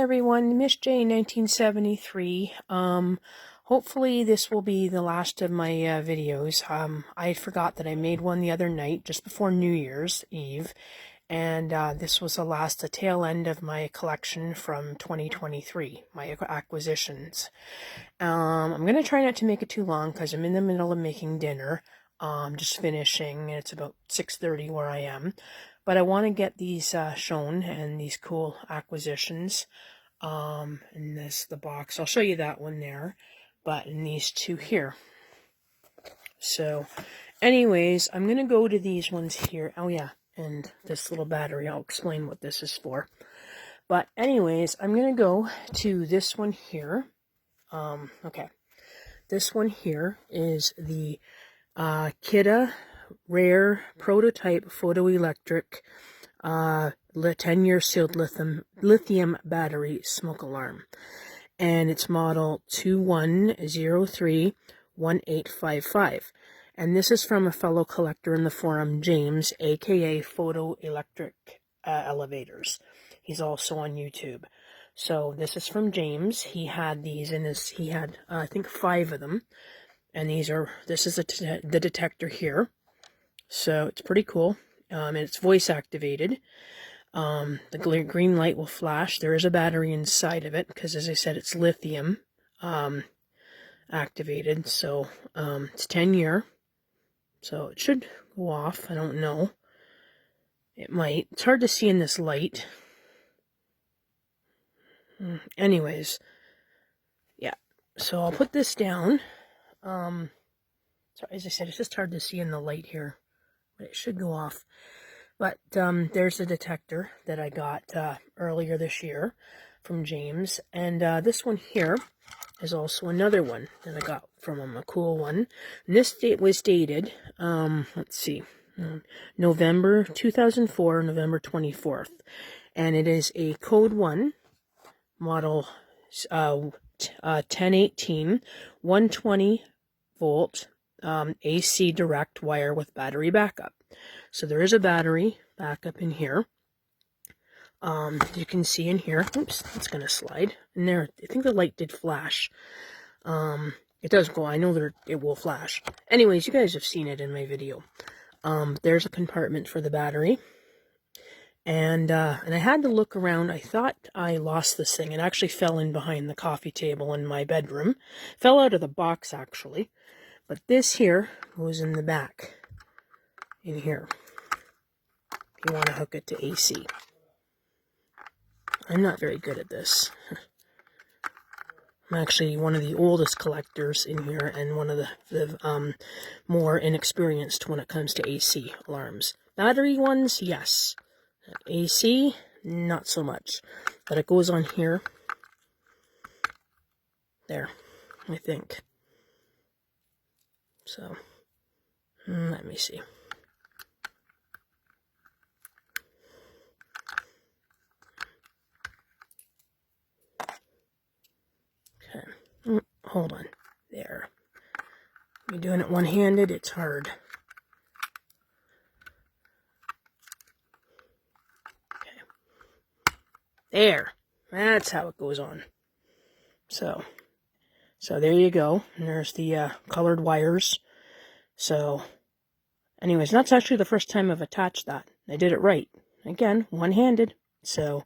everyone, Miss J 1973. Hopefully this will be the last of my videos. I forgot that I made one the other night just before New Year's Eve, and this was the tail end of my collection from 2023, my acquisitions. I'm going to try not to make it too long because I'm in the middle of making dinner. Just finishing, and it's about 6:30 where I am. But I want to get these shown, and these cool acquisitions. In the box. I'll show you that one there. But in these two here. So, anyways, I'm going to go to these ones here. Oh, yeah. And this little battery. I'll explain what this is for. But anyways, I'm going to go to this one here. Okay. This one here is the Kidda Rare Prototype Photoelectric 10-year sealed lithium battery smoke alarm. And it's model 21031855. And this is from a fellow collector in the forum, James, aka Photoelectric Elevators. He's also on YouTube. So this is from James. He had these in his, he had, I think 5 of them. And this is the detector here. So it's pretty cool. And it's voice activated. The green light will flash. There is a battery inside of it because, as I said, it's lithium activated. So it's 10-year. So it should go off. I don't know. It might. It's hard to see in this light. Anyways, yeah. So I'll put this down. So as I said, it's just hard to see in the light here, but it should go off. But there's the detector that I got earlier this year from James. And this one here is also another one that I got from him, a cool one. And this date was dated, let's see, November 2004, November 24th. And it is a Code 1 model 1018, 120 volt AC direct wire with battery backup. So there is a battery backup in here. You can see in here. Oops, it's going to slide. And there, I think the light did flash. It does go. I know that it will flash. Anyways, you guys have seen it in my video. There's a compartment for the battery. And I had to look around. I thought I lost this thing. It actually fell in behind the coffee table in my bedroom. Fell out of the box, actually. But this here goes in the back. In here. If you want to hook it to AC. I'm not very good at this. I'm actually one of the oldest collectors in here and one of the more inexperienced when it comes to AC alarms. Battery ones, yes. AC, not so much. But it goes on here. There, I think. So, let me see. Okay, hold on. There. You're doing it one-handed, it's hard. Okay. There. That's how it goes on. So there you go. And there's the colored wires. So, anyways, that's actually the first time I've attached that. I did it right. Again, one-handed. So,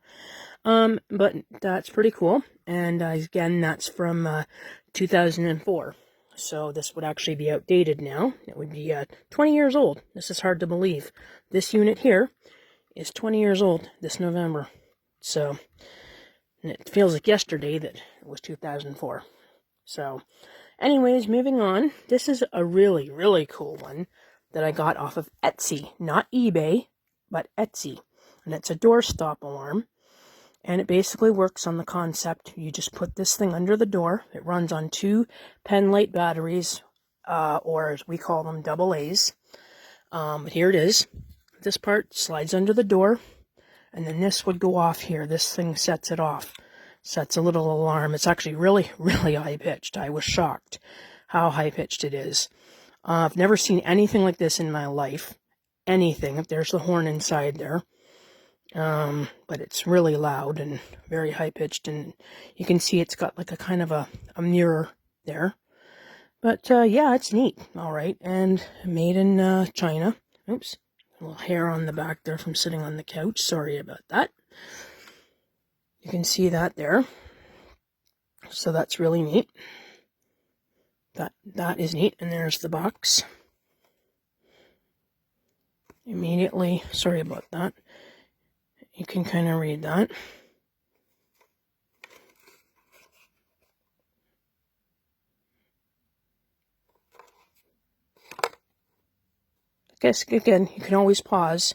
but that's pretty cool. And again, that's from 2004. So this would actually be outdated now. It would be 20 years old. This is hard to believe. This unit here is 20 years old this November. So, and it feels like yesterday that it was 2004. So, anyways, moving on. This is a really, really cool one that I got off of Etsy. Not eBay, but Etsy. And it's a doorstop alarm. And it basically works on the concept. You just put this thing under the door. It runs on 2 pen light batteries, or as we call them, AA's. But here it is. This part slides under the door. And then this would go off here. This thing sets it off. Sets a little alarm. It's actually really, really high-pitched. I was shocked how high-pitched it is. I've never seen anything like this in my life. Anything. There's the horn inside there. But it's really loud and very high-pitched, and you can see it's got like a kind of a mirror there. But yeah, it's neat, all right, and made in China. Oops, a little hair on the back there from sitting on the couch. Sorry about that. You can see that there. So that's really neat. That is neat, and there's the box. Immediately, sorry about that. You can kind of read that. I guess, again, you can always pause.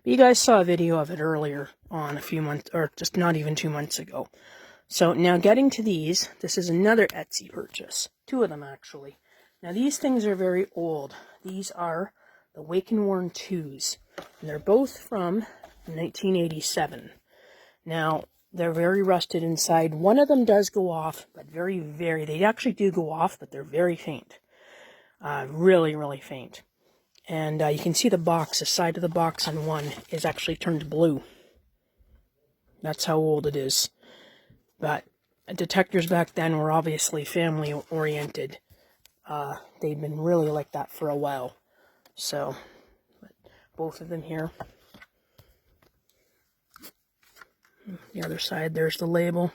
But you guys saw a video of it earlier on a few months, or just not even 2 months ago. So now getting to these, this is another Etsy purchase. 2 of them, actually. Now these things are very old. These are the Wake and Worn 2s. And they're both from 1987. Now, they're very rusted inside. One of them does go off, but they actually do go off, but they're very faint. Really, really faint. And you can see the box, the side of the box on one is actually turned blue. That's how old it is. But detectors back then were obviously family-oriented. They've been really like that for a while. So, both of them here. The other side, there's the label.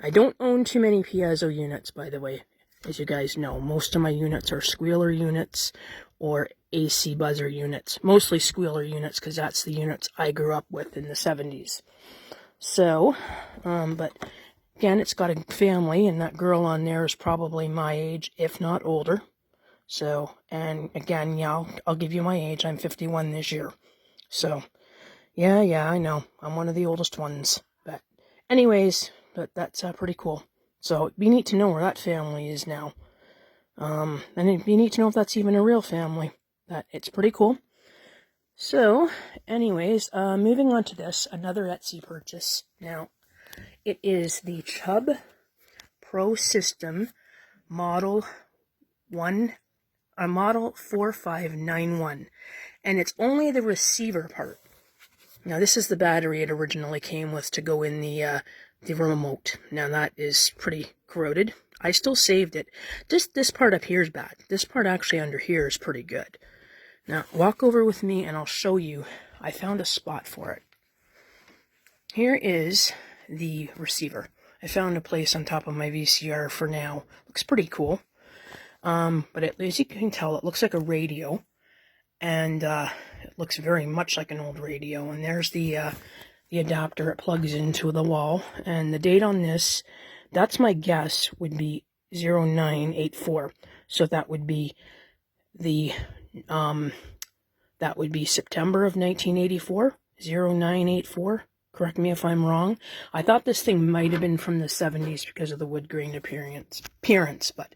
I don't own too many piezo units, by the way, as you guys know. Most of my units are squealer units or AC buzzer units. Mostly squealer units, because that's the units I grew up with in the 70s. So, but again, it's got a family, and that girl on there is probably my age, if not older. So, and again, yeah, I'll give you my age. I'm 51 this year. So, yeah, I know. I'm one of the oldest ones. But anyways, that's pretty cool. So it'd be neat to know where that family is now. And it'd be neat to know if that's even a real family. It's pretty cool. So, anyways, moving on to this, another Etsy purchase. Now, it is the Chubb Pro System Model 4591. And it's only the receiver part. Now, this is the battery it originally came with to go in the remote. Now, that is pretty corroded. I still saved it. This part up here is bad. This part actually under here is pretty good. Now, walk over with me and I'll show you. I found a spot for it. Here is the receiver. I found a place on top of my VCR for now. Looks pretty cool. But as you can tell, it looks like a radio. And it looks very much like an old radio. And there's the adapter it plugs into the wall. And the date on this, that's my guess, would be 0984. So that would be September of 1984, 0984. Correct me if I'm wrong. I thought this thing might have been from the 70s because of the wood grain appearance, but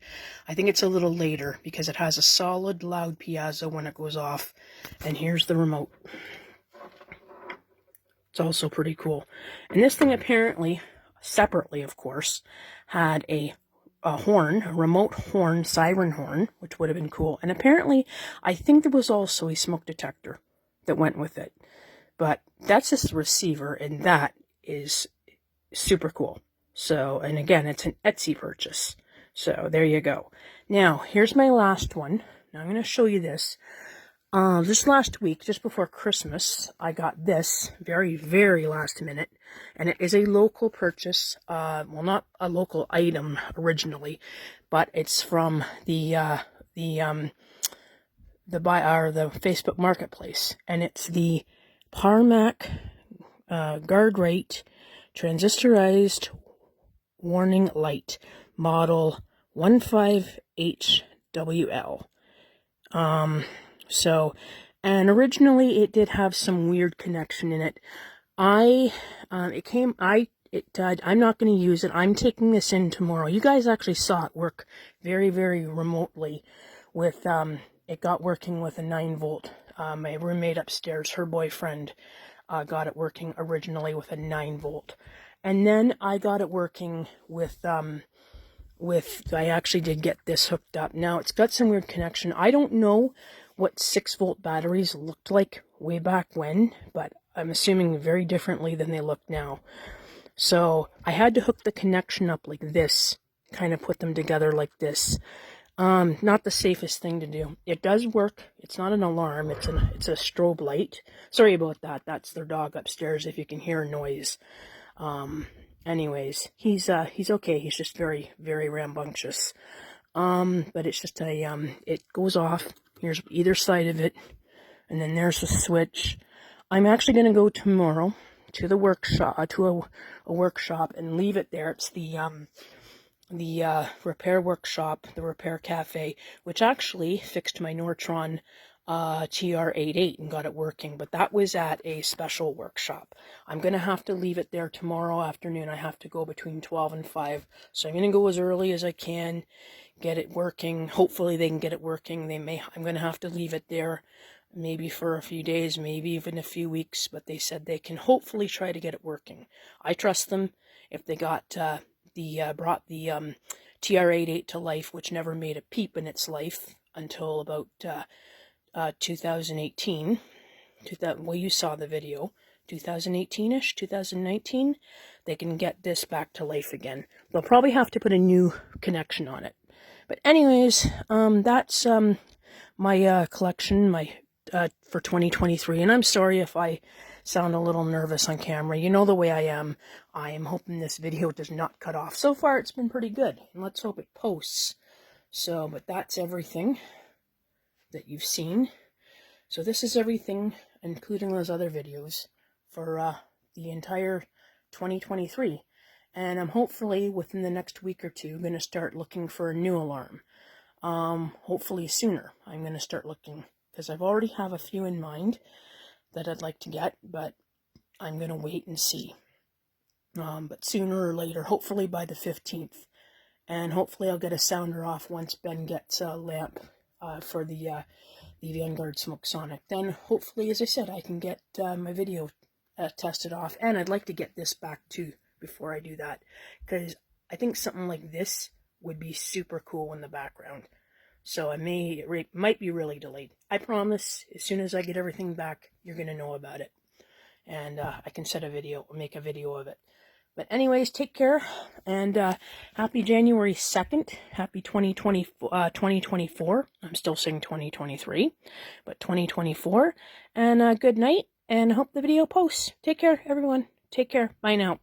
I think it's a little later because it has a solid, loud piezo when it goes off. And here's the remote. It's also pretty cool. And this thing apparently, separately of course, had a horn, a remote horn, siren horn, which would have been cool. And apparently, I think there was also a smoke detector that went with it. But that's just the receiver, and that is super cool. So, and again, it's an Etsy purchase. So, there you go. Now, here's my last one. Now, I'm going to show you this. This last week, just before Christmas, I got this very, very last minute. And it is a local purchase. Well, not a local item originally, but it's from the Facebook Marketplace. And it's the Parmac guard rate transistorized warning light model 15HWL. So, and originally it did have some weird connection in it. I'm not going to use it. I'm taking this in tomorrow. You guys actually saw it work very, very remotely with, it got working with a 9-volt. My roommate upstairs, her boyfriend, got it working originally with a 9-volt. And then I got it working with, I actually did get this hooked up. Now, it's got some weird connection. I don't know what 6-volt batteries looked like way back when, but I'm assuming very differently than they look now. So I had to hook the connection up like this, kind of put them together like this. Not the safest thing to do. It does work. It's not an alarm. It's a strobe light. Sorry about that. That's their dog upstairs. If you can hear a noise. Anyways, he's okay. He's just very, very rambunctious. But it's just it goes off. Here's either side of it, and then there's the switch. I'm actually going to go tomorrow to the workshop, to a workshop, and leave it there. It's the repair workshop, the repair cafe, which actually fixed my Nortron TR-88 and got it working, but that was at a special workshop. I'm going to have to leave it there tomorrow afternoon. I have to go between 12 and 5, so I'm going to go as early as I can, get it working. Hopefully they can get it working. I'm going to have to leave it there maybe for a few days, maybe even a few weeks, but they said they can hopefully try to get it working. I trust them. If they brought the TR-88 to life, which never made a peep in its life until about 2018. Well, you saw the video. 2018-ish, 2019. They can get this back to life again. They'll probably have to put a new connection on it. But anyways, that's my collection, for 2023. And I'm sorry if I sound a little nervous on camera. You know the way I am. I am hoping this video does not cut off. So far, it's been pretty good. And let's hope it posts. So, but that's everything that you've seen. So this is everything, including those other videos, for the entire 2023. And I'm hopefully, within the next week or two, going to start looking for a new alarm. Hopefully sooner. I'm going to start looking, because I've already have a few in mind that I'd like to get, but I'm going to wait and see. But sooner or later, hopefully by the 15th. And hopefully I'll get a sounder off once Ben gets a lamp for the Vanguard Smoke Sonic. Then hopefully, as I said, I can get my video tested off. And I'd like to get this back too before I do that, because I think something like this would be super cool in the background. So it might be really delayed. I promise, as soon as I get everything back, you're going to know about it. And I can make a video of it. But anyways, take care, and happy January 2nd. Happy 2024. I'm still saying 2023, but 2024. And good night, and I hope the video posts. Take care, everyone. Take care. Bye now.